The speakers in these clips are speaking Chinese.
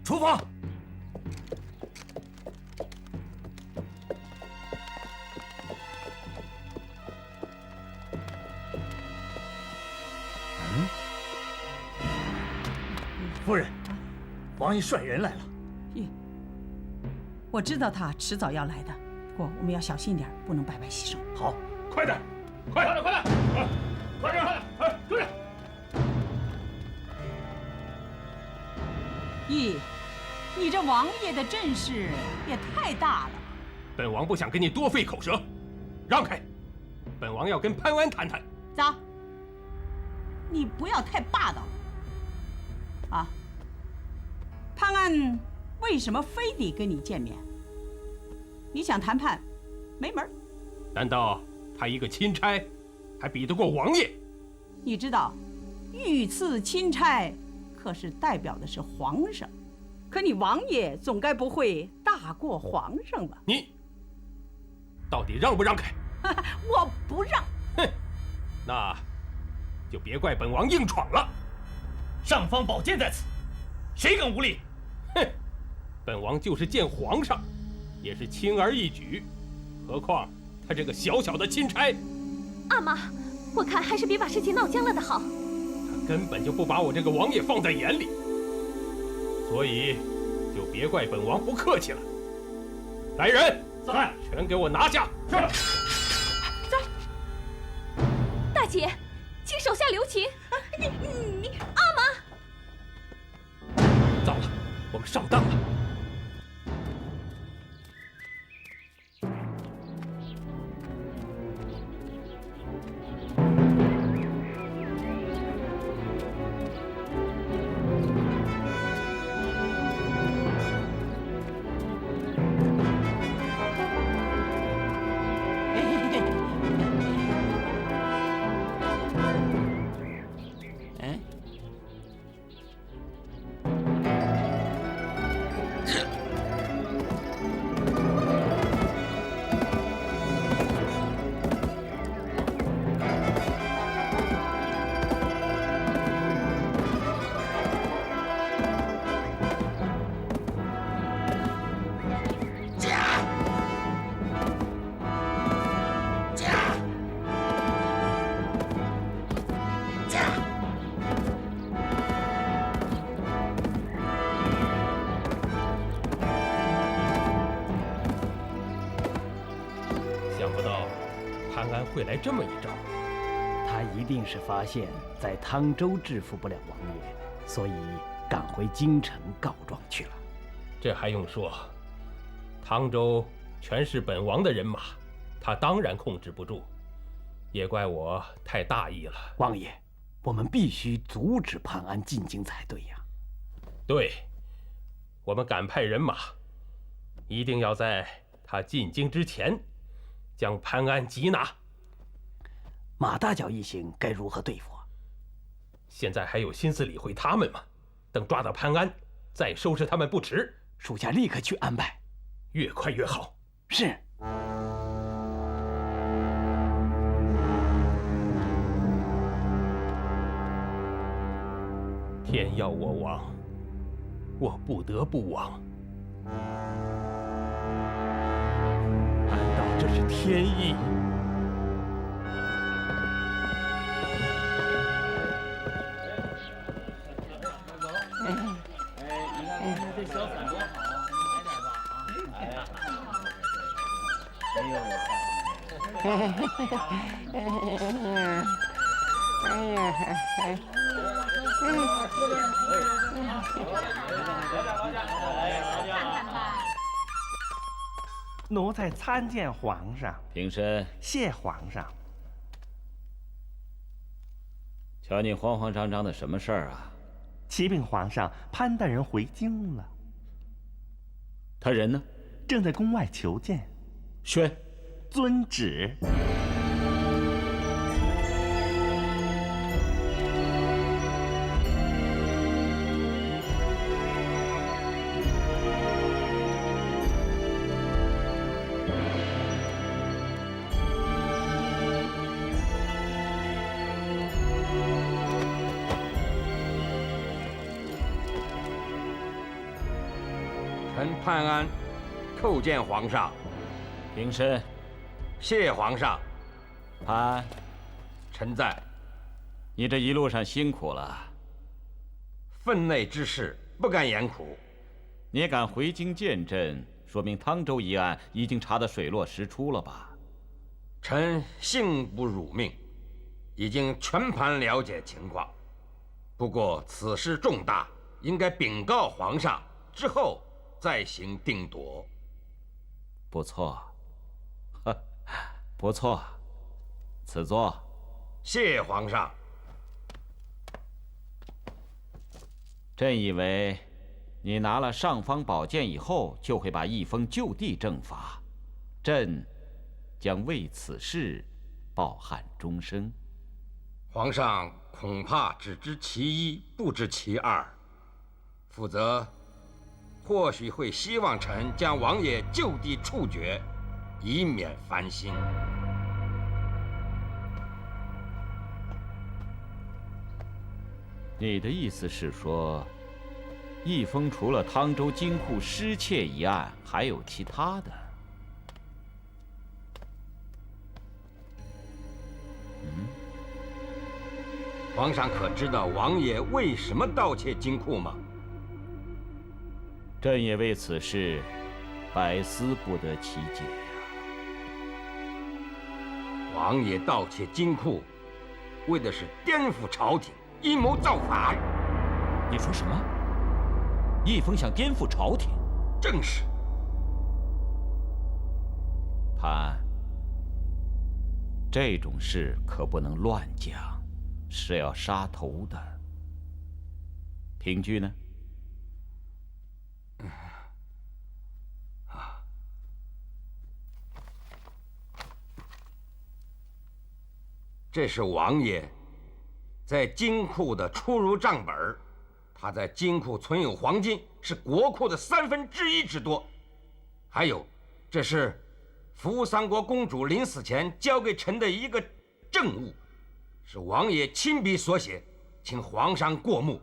出发。夫人，王爷率人来了。我知道他迟早要来的，不过我们要小心点，不能白白牺牲。好，快点，快点，快点，快点，快点！咦，你这王爷的阵势也太大了。本王不想跟你多费口舌，让开！本王要跟潘安谈谈。走，你不要太霸道了。啊，潘安为什么非得跟你见面？你想谈判，没门儿。难道他一个钦差，还比得过王爷？你知道，御赐钦差可是代表的是皇上，可你王爷总该不会大过皇上吧？你到底让不让开？我不让。哼，那就别怪本王硬闯了。上方宝剑在此，谁更无礼？哼，本王就是见皇上，也是轻而易举，何况他这个小小的钦差。阿妈，我看还是别把事情闹僵了的好。他根本就不把我这个王爷放在眼里，所以就别怪本王不客气了。来人，在，全给我拿下！是。走。大姐，请手下留情。阿妈。糟了，我们上当了。潘安会来这么一招，他一定是发现，在汤州制服不了王爷，所以赶回京城告状去了。这还用说？汤州全是本王的人马，他当然控制不住。也怪我太大意了。王爷，我们必须阻止潘安进京才对呀。对，我们赶派人马，一定要在他进京之前将潘安缉拿。马大脚一行该如何对付？现在还有心思理会他们吗？等抓到潘安，再收拾他们不迟。属下立刻去安排，越快越好。是。天要我亡，我不得不亡。难道这是天意？这小伞多好啊，买点吧啊！哎呀，奴才参见皇上。平身。谢皇上。瞧你慌慌张张的，什么事儿啊？启禀皇上，潘大人回京了。他人呢？正在宫外求见。宣。遵旨。臣判案，叩见皇上。平身。谢皇上。潘，臣在。你这一路上辛苦了。分内之事不敢言苦。你敢回京见朕，说明汤州一案已经查得水落石出了吧？臣幸不辱命，已经全盘了解情况。不过此事重大，应该禀告皇上，之后再行定夺。不错，不错，此座。谢皇上。朕以为你拿了尚方宝剑以后，就会把奕风就地正法，朕将为此事抱憾终生。皇上恐怕只知其一，不知其二，否则或许会希望臣将王爷就地处决，以免烦心。你的意思是说，奕风除了汤州金库失窃一案，还有其他的？皇上可知道王爷为什么盗窃金库吗？朕也为此事百思不得其解呀。王爷盗窃金库，为的是颠覆朝廷，阴谋造反。你说什么？奕风想颠覆朝廷？正是。潘，这种事可不能乱讲。是要杀头的。平居呢？这是王爷在金库的出入账本，他在金库存有黄金，是国库的1/3之多。还有，这是扶三国公主临死前交给臣的一个证物。是王爷亲笔所写，请皇上过目。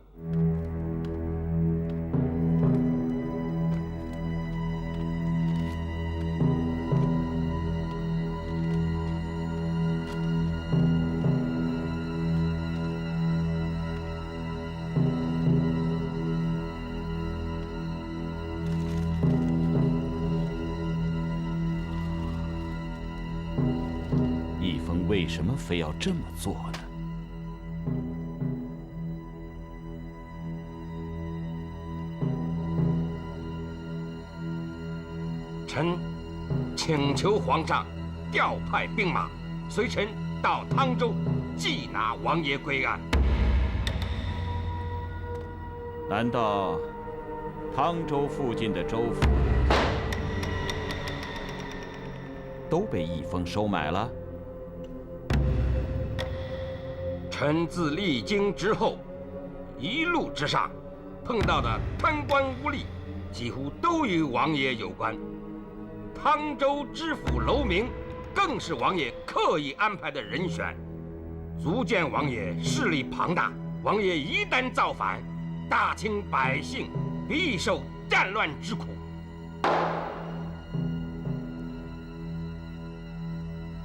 奕风为什么非要这么做呢？臣请求皇上调派兵马，随臣到汤州缉拿王爷归案。难道汤州附近的州府都被奕风收买了？臣自历经之后，一路之上碰到的贪官污吏，几乎都与王爷有关。汤州知府楼明，更是王爷刻意安排的人选，足见王爷势力庞大。王爷一旦造反，大清百姓必受战乱之苦。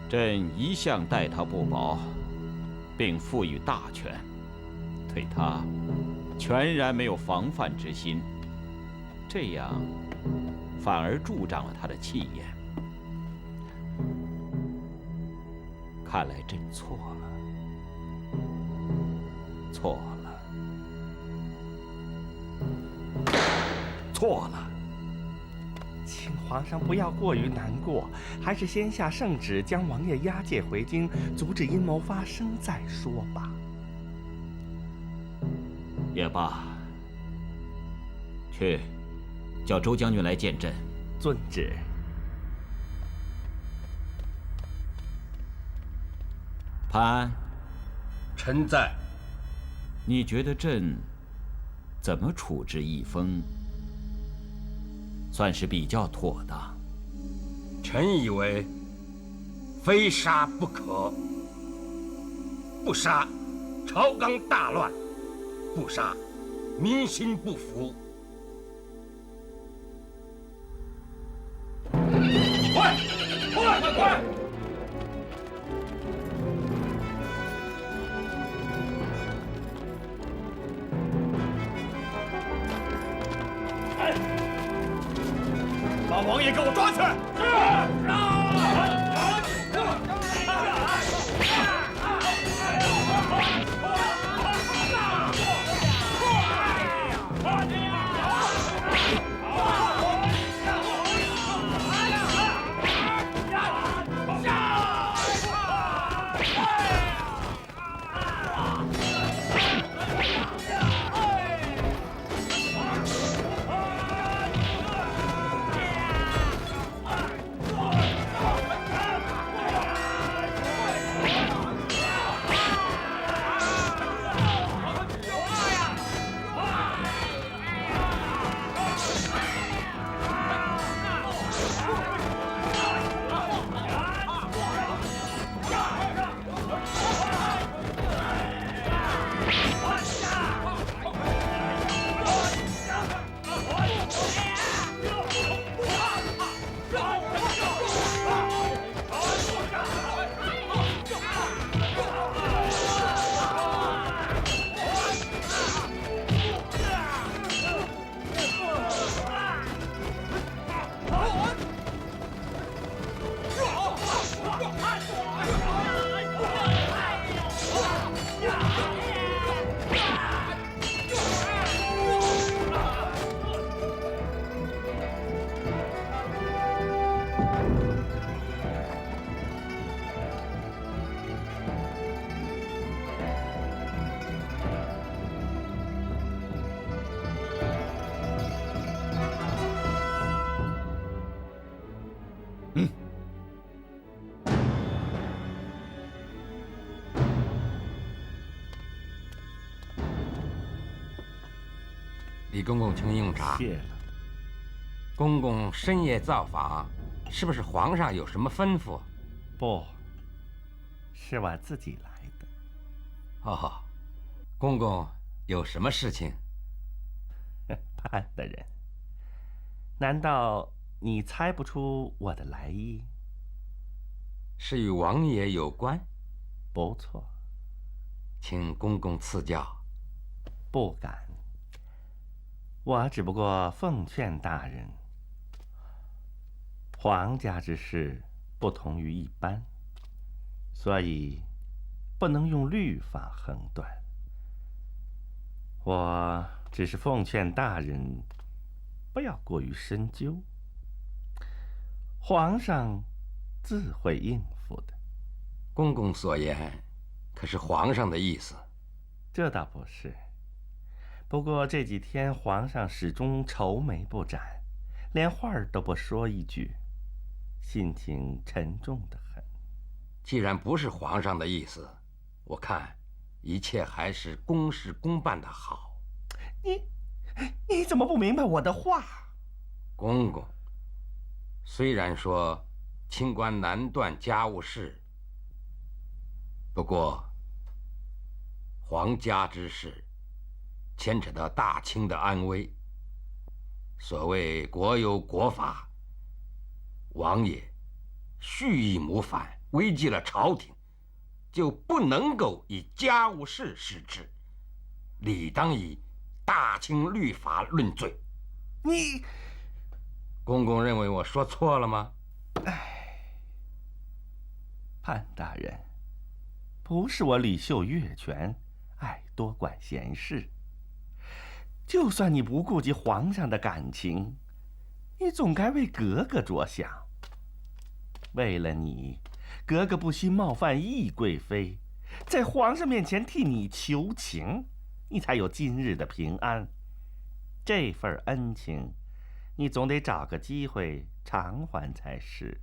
朕一向待他不薄，并赋予大权，对他全然没有防范之心，这样反而助长了他的气焰。看来朕错了，错了，错了。请皇上不要过于难过，还是先下圣旨将王爷押解回京，阻止阴谋发生再说吧。也罢，去叫周将军来见朕。遵旨。潘安，臣在。你觉得朕怎么处置奕风，算是比较妥当？臣以为，非杀不可。不杀，朝纲大乱；不杀，民心不服。把王爷给我抓起来！李公公，请用茶。谢了。公公深夜造访，是不是皇上有什么吩咐？不，是我自己来的。哦，公公有什么事情？潘大人，难道你猜不出我的来意？是与王爷有关？不错。请公公赐教。不敢。我只不过奉劝大人，皇家之事不同于一般，所以不能用律法横断。我只是奉劝大人，不要过于深究，皇上自会应付的。公公所言，可是皇上的意思？这倒不是。不过这几天皇上始终愁眉不展，连话儿都不说一句，心情沉重得很。既然不是皇上的意思，我看一切还是公事公办的好。你怎么不明白我的话？公公，虽然说清官难断家务事，不过皇家之事牵扯到大清的安危。所谓国有国法，王爷蓄意谋反，危及了朝廷，就不能够以家务事施之，理当以大清律法论罪。你，公公认为我说错了吗？潘大人，不是我李秀越权，爱多管闲事。就算你不顾及皇上的感情，你总该为格格着想。为了你，格格不惜冒犯懿贵妃，在皇上面前替你求情，你才有今日的平安。这份恩情，你总得找个机会偿还才是。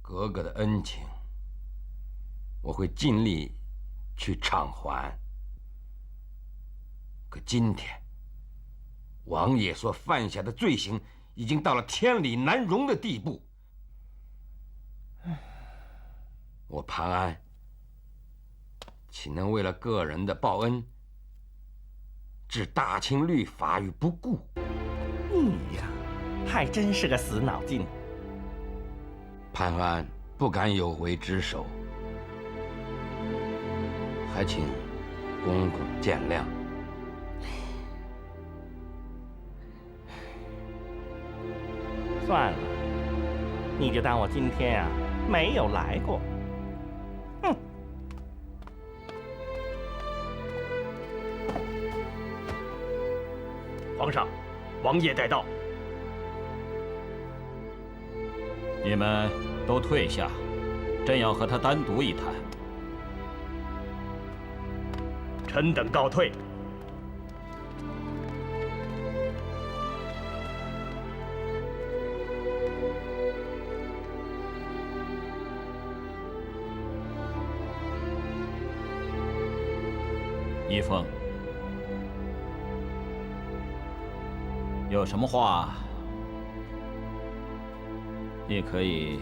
格格的恩情，我会尽力去偿还。可今天，王爷所犯下的罪行已经到了天理难容的地步。我潘安岂能为了个人的报恩，置大清律法于不顾？你呀，还真是个死脑筋。潘安不敢有违职守，还请公公见谅。算了，你就当我今天啊没有来过。哼！皇上，王爷带到。你们都退下，朕要和他单独一谈。臣等告退。一凤，有什么话，你可以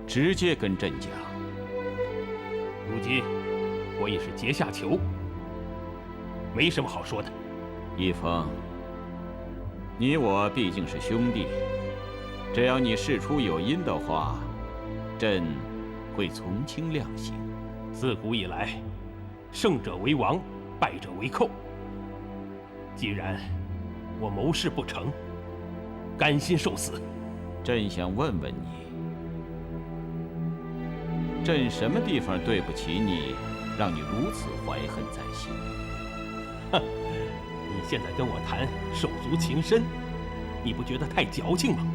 直接跟朕讲。如今我已是阶下囚，没什么好说的。一凤，你我毕竟是兄弟，只要你事出有因的话，朕会从轻量刑。自古以来，胜者为王，败者为寇。既然我谋事不成，甘心受死。朕想问问你，朕什么地方对不起你，让你如此怀恨在心？哼，你现在跟我谈手足情深，你不觉得太矫情吗？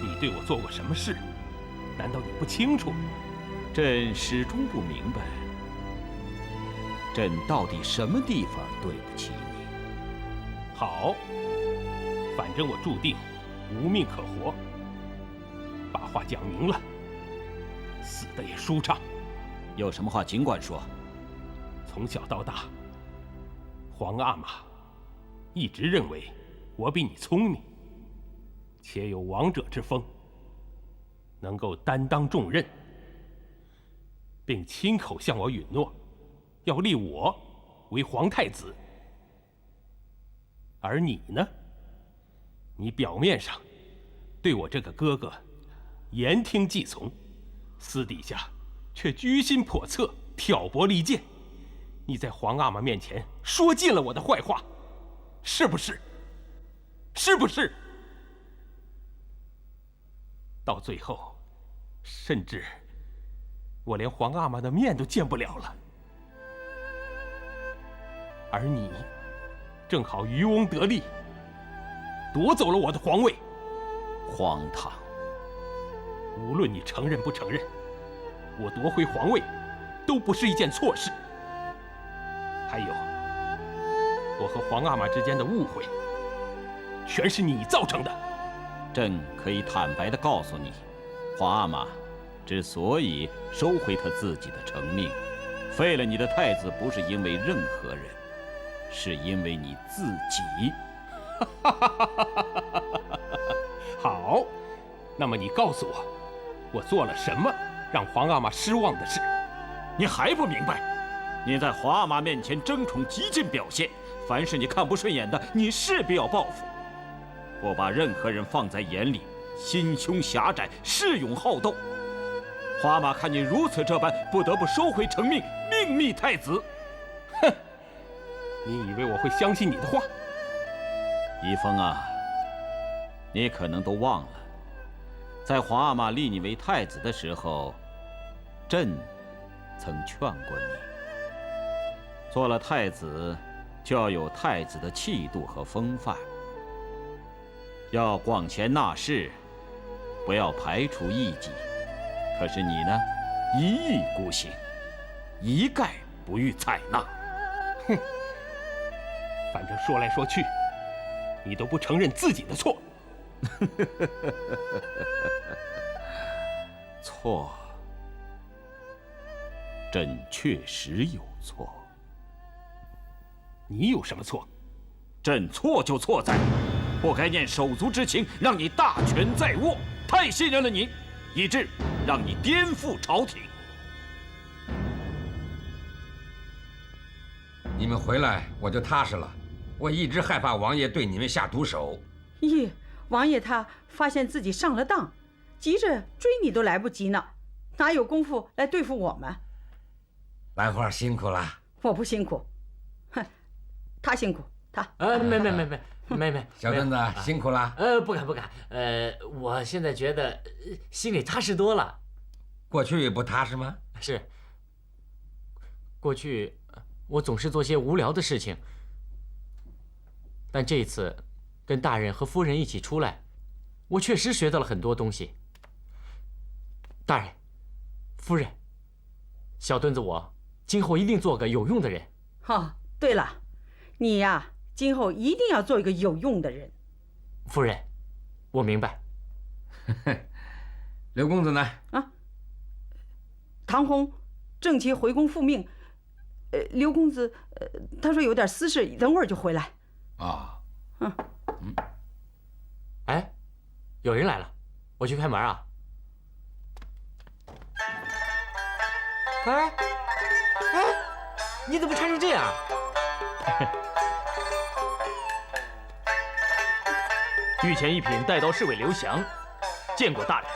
你对我做过什么事，难道你不清楚？朕始终不明白，朕到底什么地方对不起你？好，反正我注定无命可活，把话讲明了，死得也舒畅。有什么话尽管说。从小到大，皇阿玛一直认为我比你聪明，且有王者之风，能够担当重任，并亲口向我允诺，要立我为皇太子。而你呢？你表面上对我这个哥哥言听计从，私底下却居心叵测，挑拨离间。你在皇阿玛面前说尽了我的坏话，是不是？是不是？到最后，甚至我连皇阿玛的面都见不了了。而你正好渔翁得利，夺走了我的皇位。荒唐！无论你承认不承认，我夺回皇位都不是一件错事。还有，我和皇阿玛之间的误会，全是你造成的。朕可以坦白地告诉你，皇阿玛之所以收回他自己的成命，废了你的太子，不是因为任何人，是因为你自己。好，那么你告诉我，我做了什么让皇阿玛失望的事？你还不明白？你在皇阿玛面前争宠极尽表现，凡是你看不顺眼的，你势必要报复。不把任何人放在眼里，心胸狭窄，恃勇好斗。皇阿玛看你如此这般，不得不收回成命，另觅太子。哼！你以为我会相信你的话？一峰啊，你可能都忘了，在皇阿玛立你为太子的时候，朕曾劝过你，做了太子就要有太子的气度和风范，要广贤纳士，不要排除异己。可是你呢，一意孤行，一概不予采纳。哼！反正说来说去，你都不承认自己的错。错，朕确实有错。你有什么错？朕错就错在不该念手足之情，让你大权在握，太信任了你，以致让你颠覆朝廷。你们回来我就踏实了。我一直害怕王爷对你们下毒手。咦，王爷他发现自己上了当，急着追你都来不及呢，哪有功夫来对付我们？兰花辛苦了。我不辛苦，哼，他辛苦，他。没，妹，小墩子辛苦了。不敢不敢，我现在觉得心里踏实多了。过去不踏实吗？是。过去我总是做些无聊的事情，但这一次跟大人和夫人一起出来，我确实学到了很多东西。大人、夫人，小墩子我今后一定做个有用的人。对了，你呀，今后一定要做一个有用的人。夫人，我明白。刘公子呢？唐红正妻回宫复命，刘公子，他说有点私事，等会儿就回来。哎，有人来了，我去开门啊。哎，你怎么穿成这样？御前一品带刀侍卫刘翔，见过大人。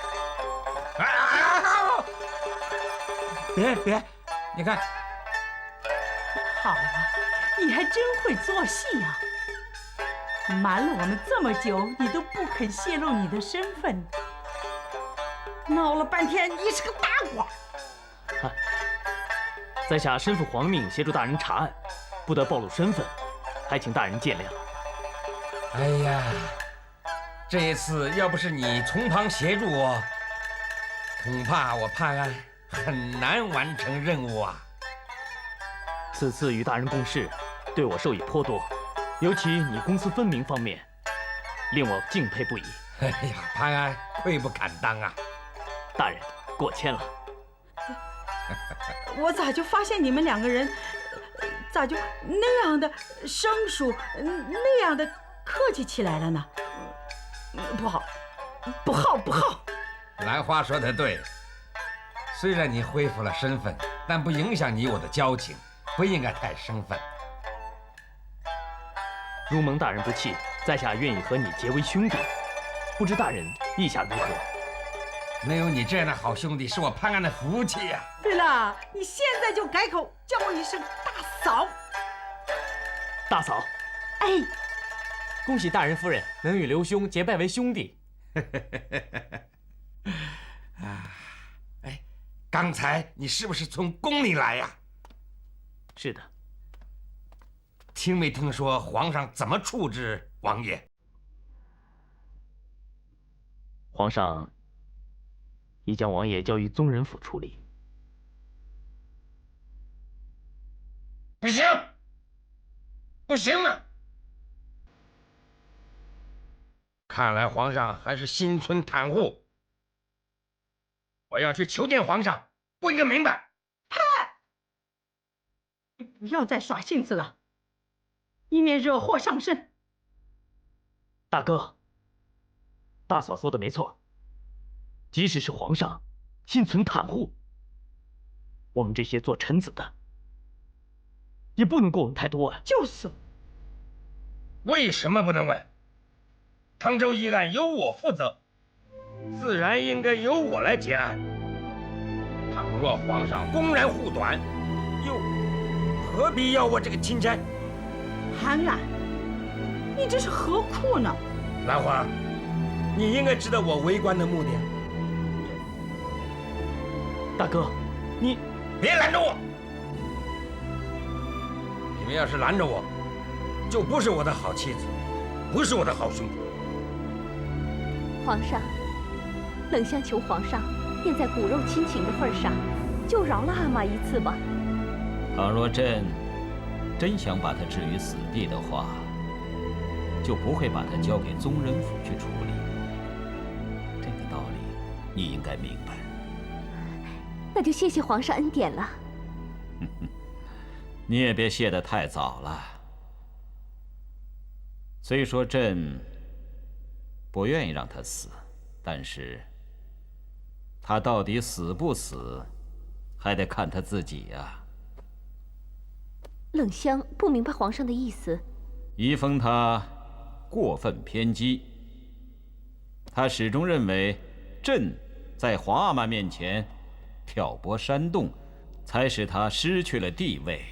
别，你看，好啊，你还真会做戏呀！瞒了我们这么久，你都不肯泄露你的身份，闹了半天你是个大官。在下身负皇命，协助大人查案，不得暴露身份，还请大人见谅。哎呀，这一次要不是你从旁协助我，恐怕我判案很难完成任务啊。此次与大人共事，对我受益颇多，尤其你公私分明方面，令我敬佩不已。哎呀，潘安愧不敢当啊！大人，过谦了。我咋就发现你们两个人，咋就那样的生疏，那样的客气起来了呢？不好，不好！兰花说得对，虽然你恢复了身份，但不影响你我的交情，不应该太生分。如蒙大人不弃，在下愿意和你结为兄弟。不知大人意下如何？能有你这样的好兄弟，是我潘安的福气呀！对了，你现在就改口叫我一声大嫂。大嫂，哎，恭喜大人夫人能与刘兄结拜为兄弟。哎，刚才你是不是从宫里来呀？是的。听没听说皇上怎么处置王爷？皇上已将王爷交于宗人府处理。不行，不行了！看来皇上还是心存袒护。我要去求见皇上，问个明白。不要再耍性子了，以免惹祸上身。大哥，大嫂说的没错，即使是皇上心存袒护，我们这些做臣子的也不能过问太多啊。就是。为什么不能问？汤州一案由我负责，自然应该由我来结案。倘若皇上公然护短，又何必要我这个钦差？韩兰，你这是何苦呢？兰花，你应该知道我为官的目的。大哥，你别拦着我！你们要是拦着我，就不是我的好妻子，不是我的好兄弟。皇上，冷香求皇上，念在骨肉亲情的份上，就饶了阿玛一次吧。倘若朕真想把他置于死地的话，就不会把他交给宗人府去处理。这个道理你应该明白。那就谢谢皇上恩典了。你也别谢得太早了。虽说朕不愿意让他死，但是他到底死不死，还得看他自己呀。冷香不明白皇上的意思。宜封他过分偏激，他始终认为朕在皇阿玛面前挑拨煽动，才使他失去了地位，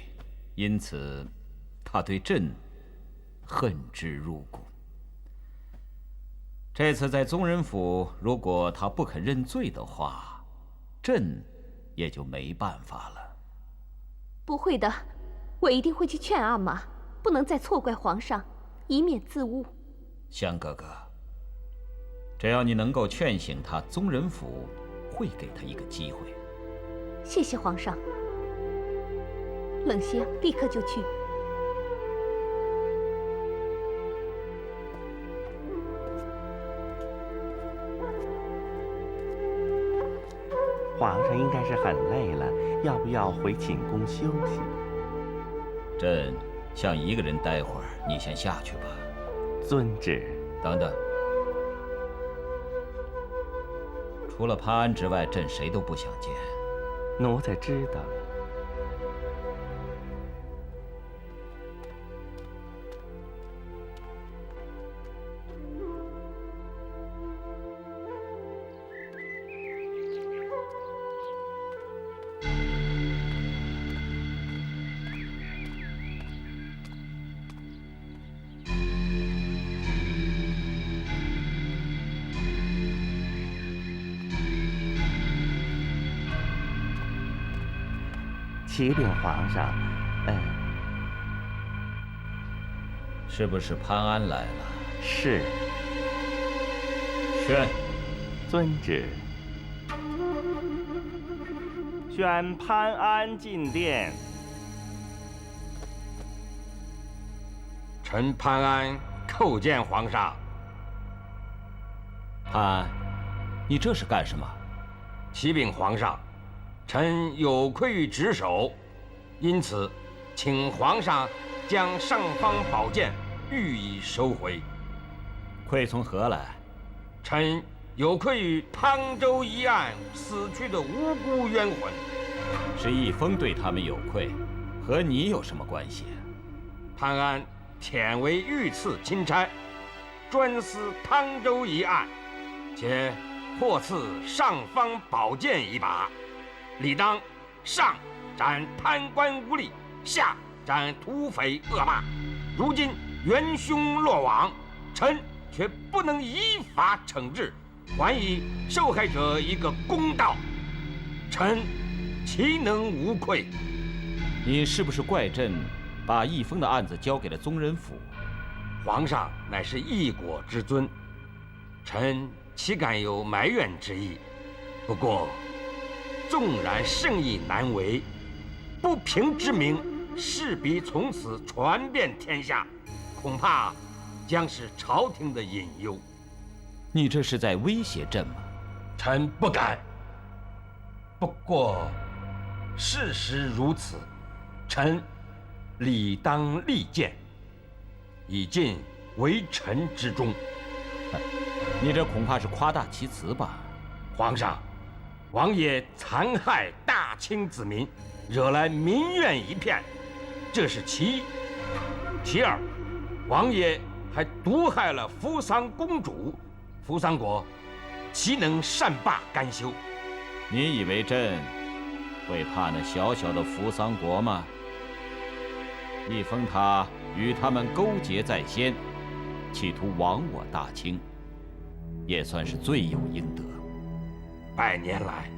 因此他对朕恨之入骨。这次在宗人府，如果他不肯认罪的话，朕也就没办法了。不会的，我一定会去劝阿玛，不能再错怪皇上，以免自误。香哥哥，只要你能够劝醒他，宗人府会给他一个机会。谢谢皇上。冷香立刻就去。皇上应该是很累了，要不要回寝宫休息？朕想一个人待会儿，你先下去吧。遵旨。等等，除了潘安之外，朕谁都不想见。奴才知道了。启禀皇上，是不是潘安来了？是。宣。遵旨。宣潘安进殿。臣潘安叩见皇上。潘安，你这是干什么？启禀皇上。臣有愧于职守，因此，请皇上将尚方宝剑予以收回。愧从何来？臣有愧于汤州一案死去的无辜冤魂。是奕风对他们有愧，和你有什么关系？潘安忝为御赐钦差，专司汤州一案，且获赐尚方宝剑一把。理当上斩贪官污吏，下斩土匪恶霸。如今元凶落网，臣却不能依法惩治，还以受害者一个公道，臣岂能无愧？你是不是怪朕把奕风的案子交给了宗人府？皇上乃是一国之尊，臣岂敢有埋怨之意？不过，纵然圣意难违，不平之名势必从此传遍天下，恐怕将是朝廷的隐忧。你这是在威胁朕吗？臣不敢。不过，事实如此，臣理当力谏，以尽为臣之忠。你这恐怕是夸大其词吧？皇上，王爷残害大清子民，惹来民怨一片，这是其一。其二，王爷还毒害了扶桑公主，扶桑国岂能善罢甘休？你以为朕会怕那小小的扶桑国吗？奕风他与他们勾结在先，企图亡我大清，也算是罪有应得。百年来，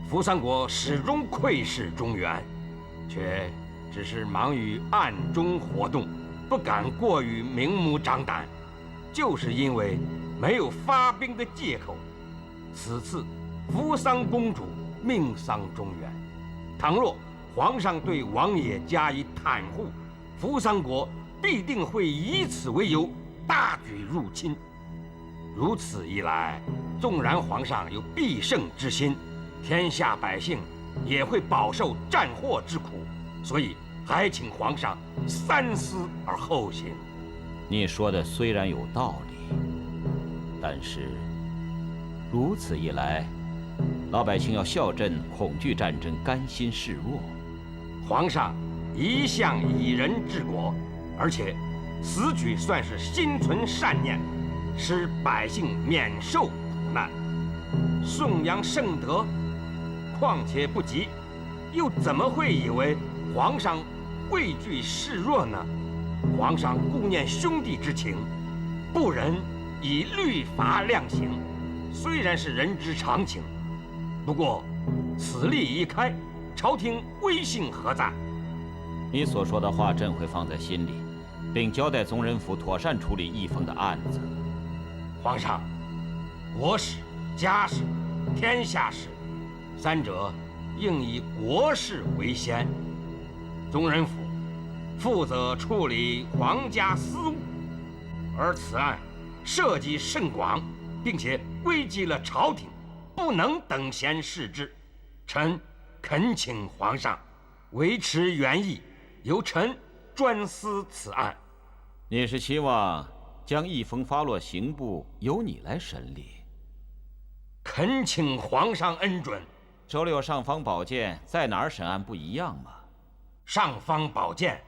扶桑国始终窥视中原，却只是忙于暗中活动，不敢过于明目张胆，就是因为没有发兵的借口。此次扶桑公主命丧中原，倘若皇上对王爷加以袒护，扶桑国必定会以此为由大举入侵。如此一来，纵然皇上有必胜之心，天下百姓也会饱受战祸之苦，所以还请皇上三思而后行。你说的虽然有道理，但是如此一来，老百姓要笑朕恐惧战争，甘心示弱。皇上一向以人治国，而且此举算是心存善念，使百姓免受苦难，颂扬圣德。况且不及，又怎么会以为皇上畏惧示弱呢？皇上顾念兄弟之情，不忍以律法量刑，虽然是人之常情，不过此例一开，朝廷威信何在？你所说的话，朕会放在心里，并交代宗人府妥善处理奕风的案子。皇上，国事、家事、天下事，三者应以国事为先。宗人府负责处理皇家私务，而此案涉及甚广，并且危及了朝廷，不能等闲视之。臣恳请皇上维持原意，由臣专司此案。你是希望将奕风发落刑部由你来审理？恳请皇上恩准。周六尚方宝剑在哪儿审案不一样吗？尚方宝剑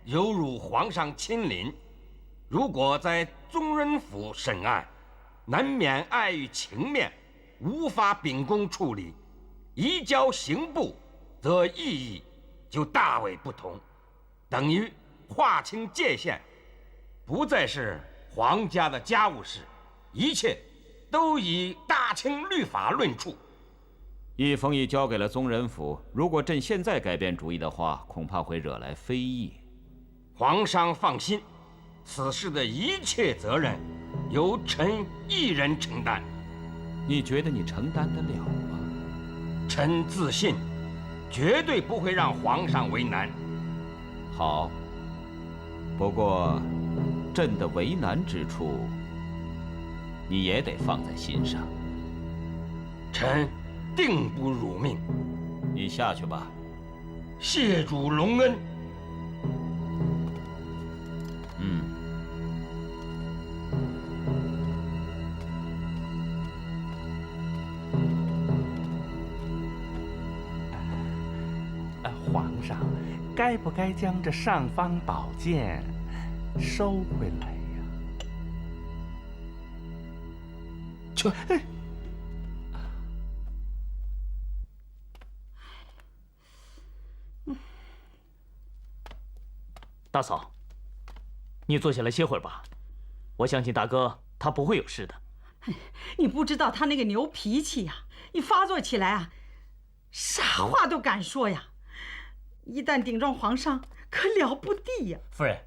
犹如皇上亲临，如果在宗人府审案，难免碍于情面，无法秉公处理；移交刑部，则意义就大为不同，等于划清界限，不再是皇家的家务事，一切都以大清律法论处。奕风已交给了宗人府，如果朕现在改变主意的话，恐怕会惹来非议。皇上放心，此事的一切责任由臣一人承担。你觉得你承担得了吗？臣自信，绝对不会让皇上为难。好，不过朕的为难之处，你也得放在心上。臣定不辱命。你下去吧。谢主隆恩。皇上，该不该将这尚方宝剑收回来呀？去。大嫂，你坐下来歇会儿吧。我相信大哥他不会有事的。你不知道他那个牛脾气呀，一发作起来啊，啥话都敢说呀。一旦顶撞皇上，可了不得呀！夫人，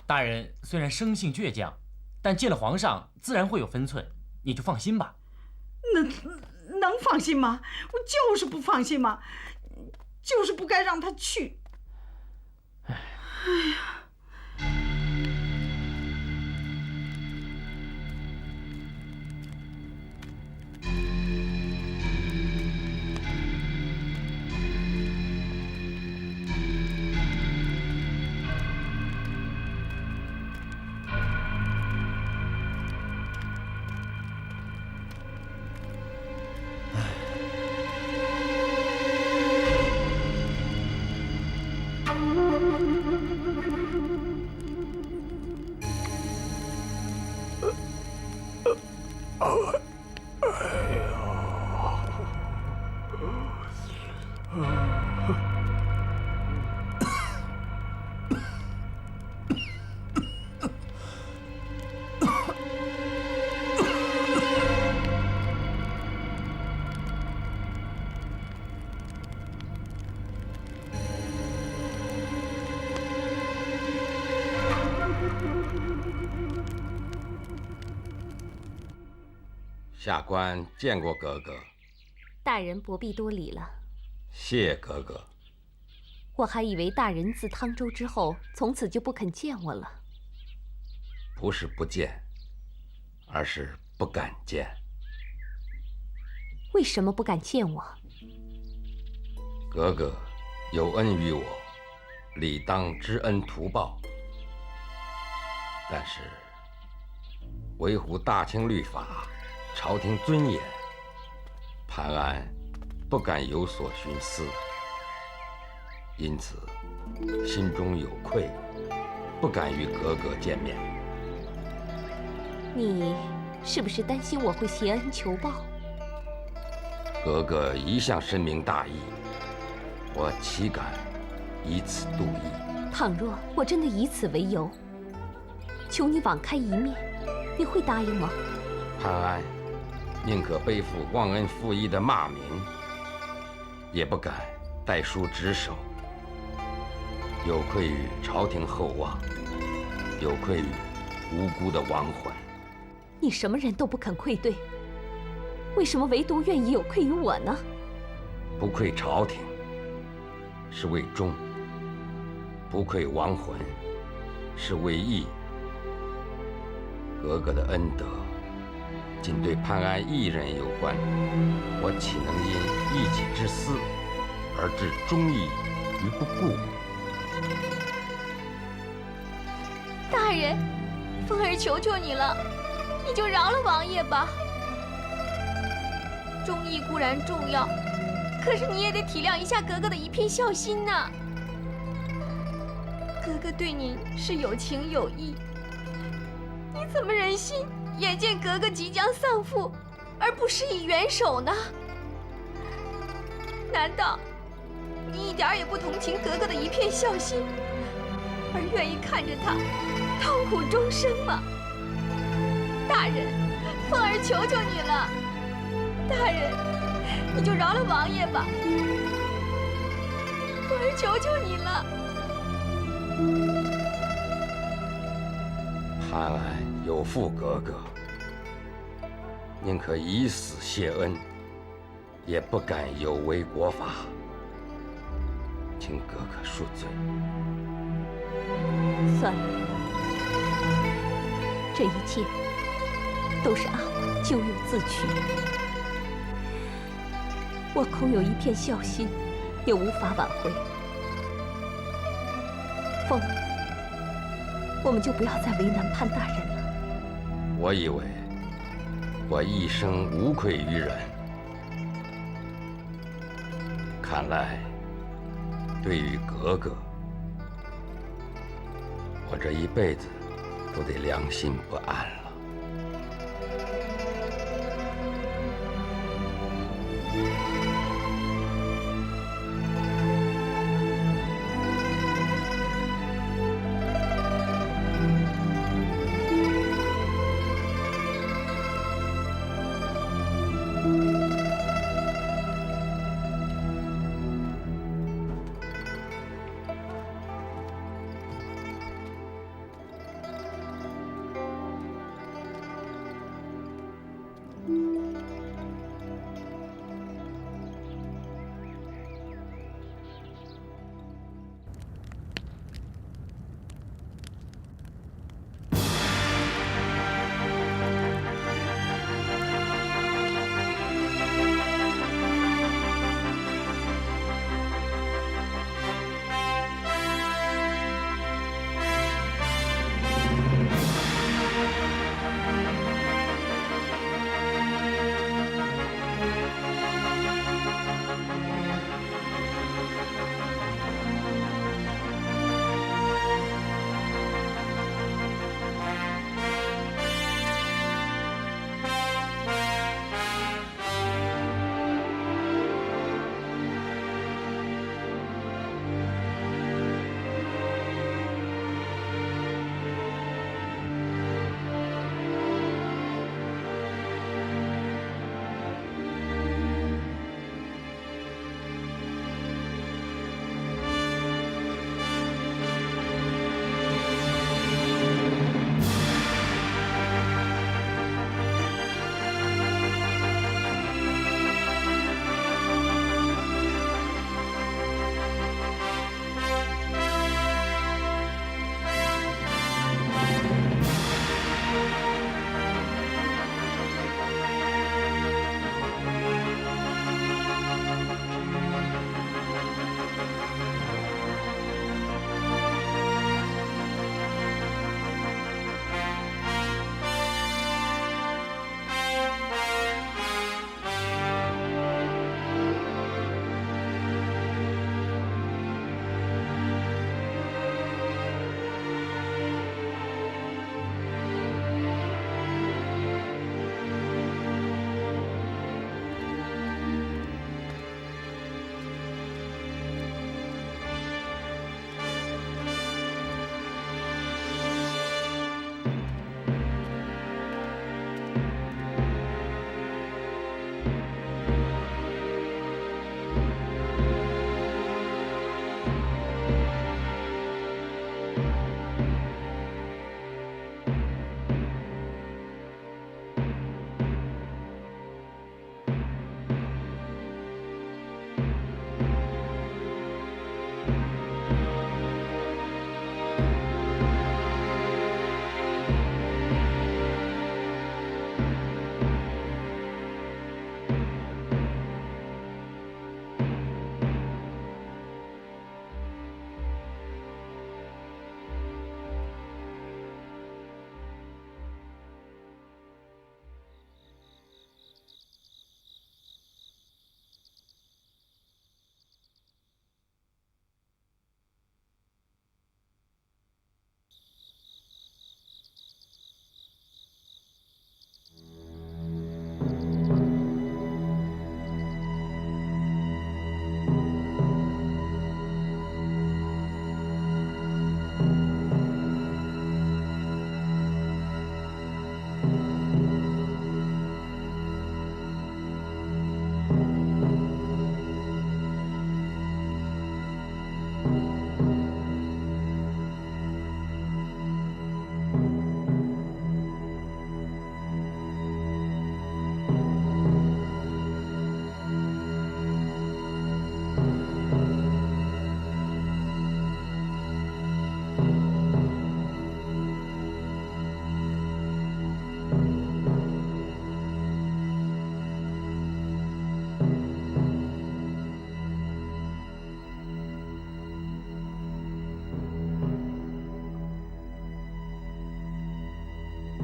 大人虽然生性倔强，但见了皇上自然会有分寸，你就放心吧。能放心吗？我就是不放心嘛，就是不该让他去。哎呀！下官见过格格。大人不必多礼了。谢格格。我还以为大人自汤州之后，从此就不肯见我了。不是不见，而是不敢见。为什么不敢见我？格格有恩于我，理当知恩图报。但是维护大清律法，朝廷尊严，潘安不敢有所徇私，因此心中有愧，不敢与格格见面。你是不是担心我会挟恩求报？格格一向深明大义，我岂敢以此度意，倘若我真的以此为由，求你网开一面，你会答应吗？潘安宁可背负忘恩负义的骂名，也不敢代书职守，有愧于朝廷厚望，有愧于无辜的亡魂。你什么人都不肯愧对，为什么唯独愿意有愧于我呢？不愧朝廷，是为忠；不愧亡魂，是为义。格格的恩德，仅对潘安一人有关，我岂能因一己之私而置忠义于不顾？大人，凤儿求求你了，你就饶了王爷吧。忠义固然重要，可是你也得体谅一下格格的一片孝心呐。格格对你是有情有义，你怎么忍心眼见格格即将丧父，而不施以援手呢？难道你一点也不同情格格的一片孝心，而愿意看着她痛苦终生吗？大人，凤儿求求你了，大人，你就饶了王爷吧，凤儿求求你了。潘安有负格格，宁可以死谢恩，也不敢有违国法，请格格恕罪。算了，这一切都是阿玛咎由自取。我空有一片孝心，也无法挽回。凤儿，我们就不要再为难潘大人了。我以为我一生无愧于人，看来对于格格，我这一辈子都得良心不安了。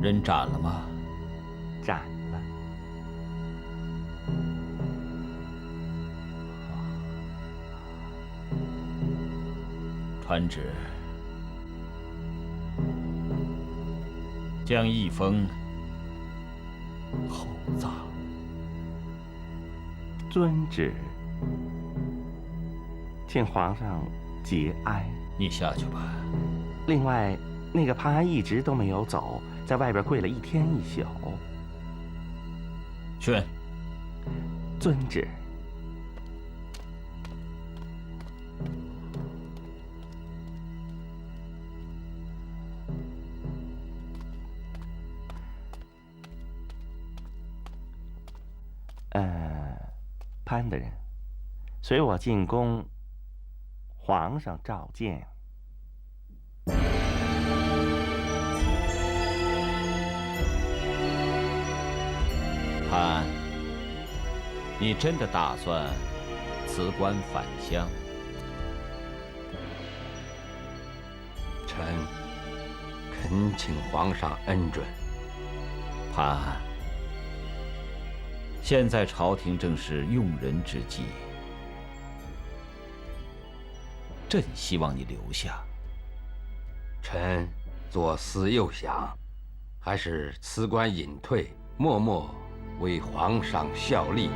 人斩了吗？斩了。传旨，将一封厚葬。遵旨。请皇上节哀。你下去吧。另外，那个潘安一直都没有走，在外边跪了1天1宿。宣。遵旨。潘大人，随我进宫，皇上召见。潘，你真的打算辞官返乡？臣恳请皇上恩准。潘，现在朝廷正是用人之际，朕希望你留下。臣左思右想，还是辞官隐退，默默为皇上效力，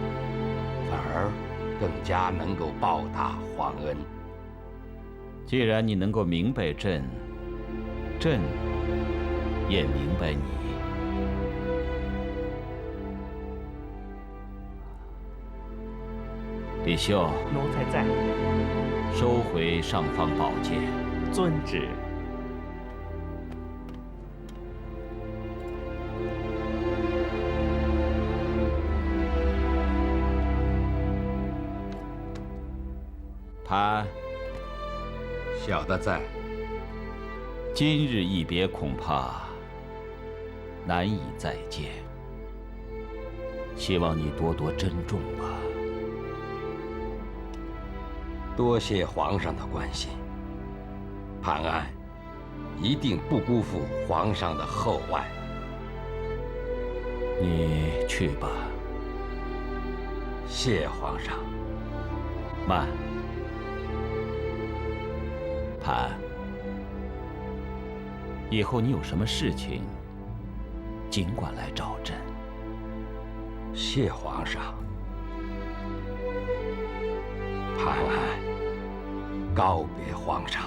反而更加能够报答皇恩。既然你能够明白朕，朕也明白你。李秀，奴才在。收回尚方宝剑。遵旨。潘，小的在。今日一别，恐怕难以再见。希望你多多珍重吧。多谢皇上的关心，潘安一定不辜负皇上的厚爱。你去吧。谢皇上。慢。潘，以后你有什么事情，尽管来找朕。谢皇上。潘安，告别皇上。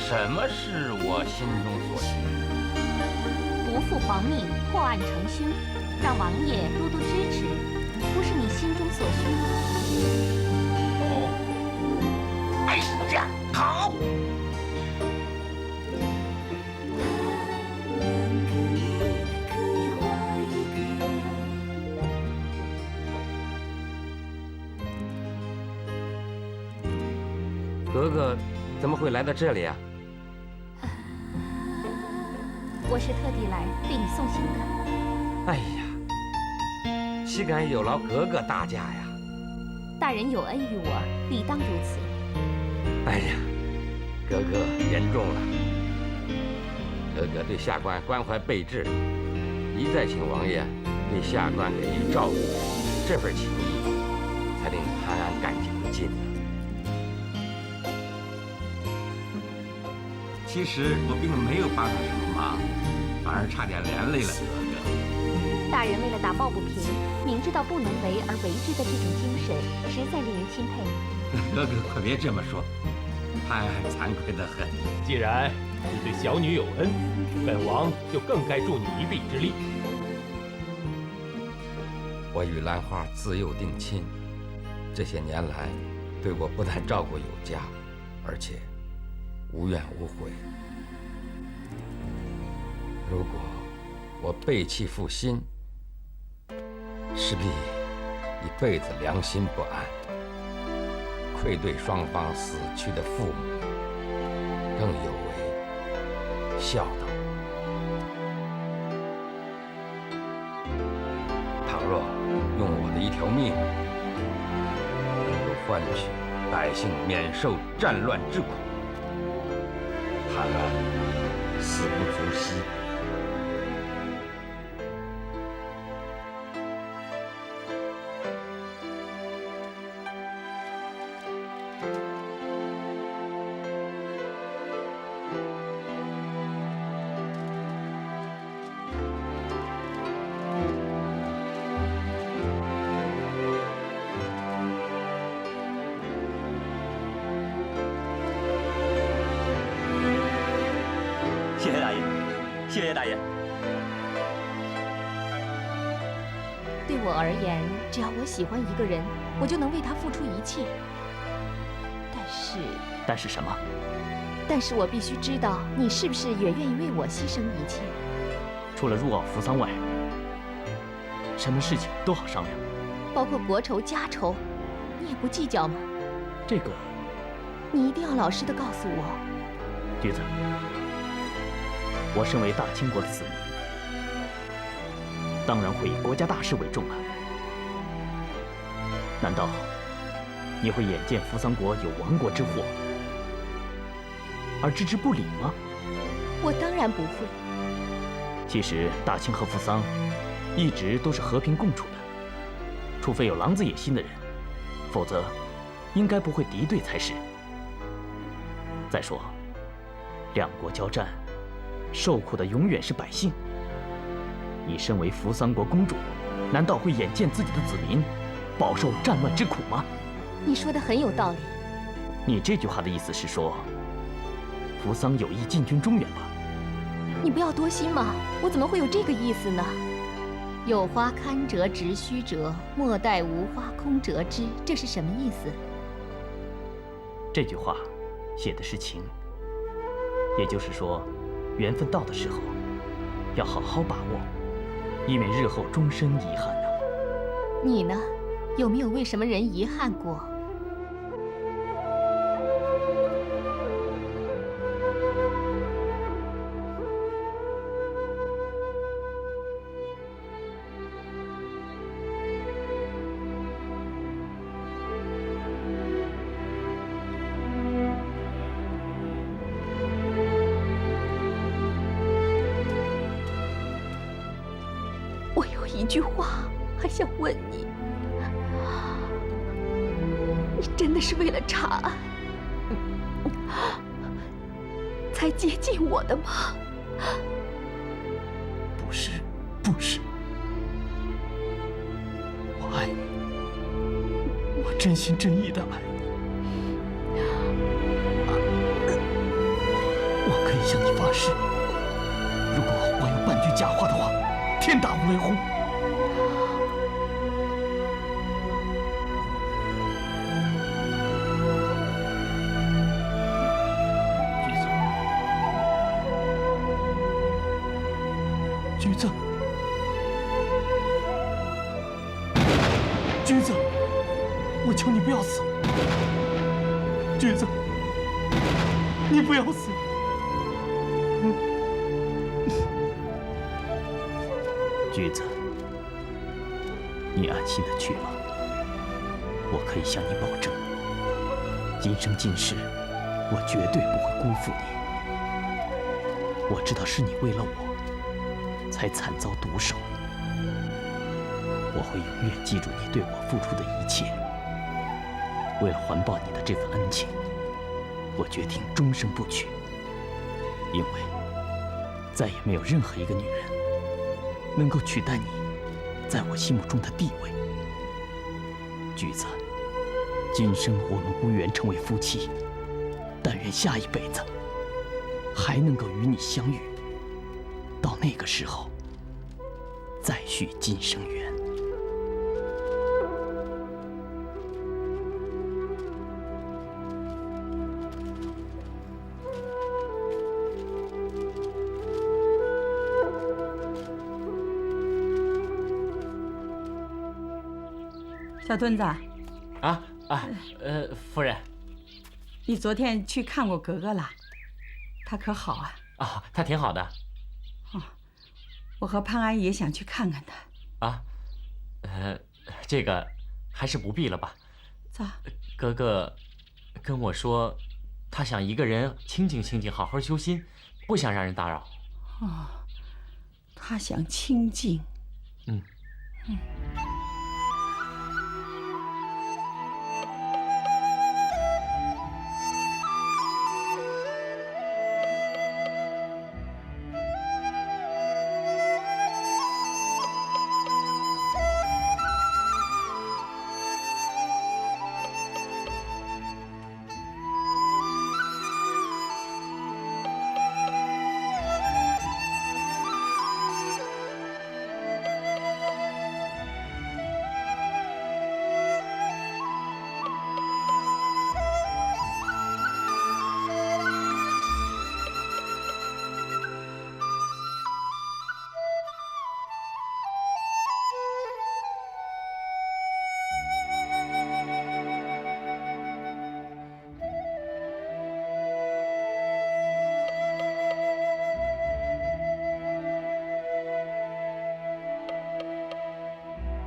什么是我心中所需？不负皇命，破案成凶，让王爷多多支持，不是你心中所需吗？哦，哎呀，好！格格怎么会来到这里啊？我是特地来为你送行的。哎呀，岂敢有劳格格大驾呀！大人有恩于我，理当如此。哎呀，格格言重了。哥哥对下官关怀备至，一再请王爷对下官给予照顾，这份情谊才令潘安感激不尽呢。其实我并没有帮他什么忙，反而差点连累了哥哥。大人为了打抱不平，明知道不能为而为之的这种精神，实在令人钦佩。哥哥可别这么说，潘安惭愧得很。既然你对小女有恩，本王就更该助你一臂之力。我与兰花自幼定亲，这些年来对我不但照顾有加，而且无怨无悔。如果我背弃负心，势必一辈子良心不安，愧对双方死去的父母，更有违孝道。倘若用我的一条命，能够换取百姓免受战乱之苦，潘安死不足惜。谢谢大爷，谢谢大爷。对我而言，只要我喜欢一个人，我就能为他付出一切。但是什么？但是我必须知道，你是不是也愿意为我牺牲一切？除了入奥扶桑外，什么事情都好商量，包括国仇家仇，你也不计较吗？这个，你一定要老实的告诉我。橘子，我身为大清国的子民，当然会以国家大事为重了。难道你会眼见扶桑国有亡国之祸，而置之不理吗？我当然不会。其实大清和扶桑一直都是和平共处的，除非有狼子野心的人，否则应该不会敌对才是。再说，两国交战，受苦的永远是百姓。你身为扶桑国公主，难道会眼见自己的子民饱受战乱之苦吗？你说的很有道理。你这句话的意思是说，扶桑有意进军中原吧？你不要多心嘛，我怎么会有这个意思呢？有花堪折直须折，莫待无花空折枝，这是什么意思？这句话写的是情，也就是说，缘分到的时候，要好好把握，以免日后终身遗憾呢。你呢，有没有为什么人遗憾过？我有一句话还想问你，你真的是为了查案才接近我的吗？不是，不是，我爱你，我真心真意的爱你。我可以向你发誓，如果我有半句假话的话，天打五雷轰。橘子，橘子，我求你不要死！橘子，你不要死！橘子，你安心的去吧。我可以向你保证，今生今世，我绝对不会辜负你。我知道是你为了我，才惨遭毒手。我会永远记住你对我付出的一切。为了还报你的这份恩情，我决定终生不娶。因为再也没有任何一个女人能够取代你在我心目中的地位。菊子，今生我们无缘成为夫妻，但愿下一辈子还能够与你相遇。到那个时候，再续今生缘。小墩子，夫人，你昨天去看过格格了？他可好啊？啊，他挺好的。哦，我和潘安也想去看看他。啊，这个还是不必了吧？咋？格格跟我说，他想一个人清静清静，好好修心，不想让人打扰。哦，他想清静。嗯。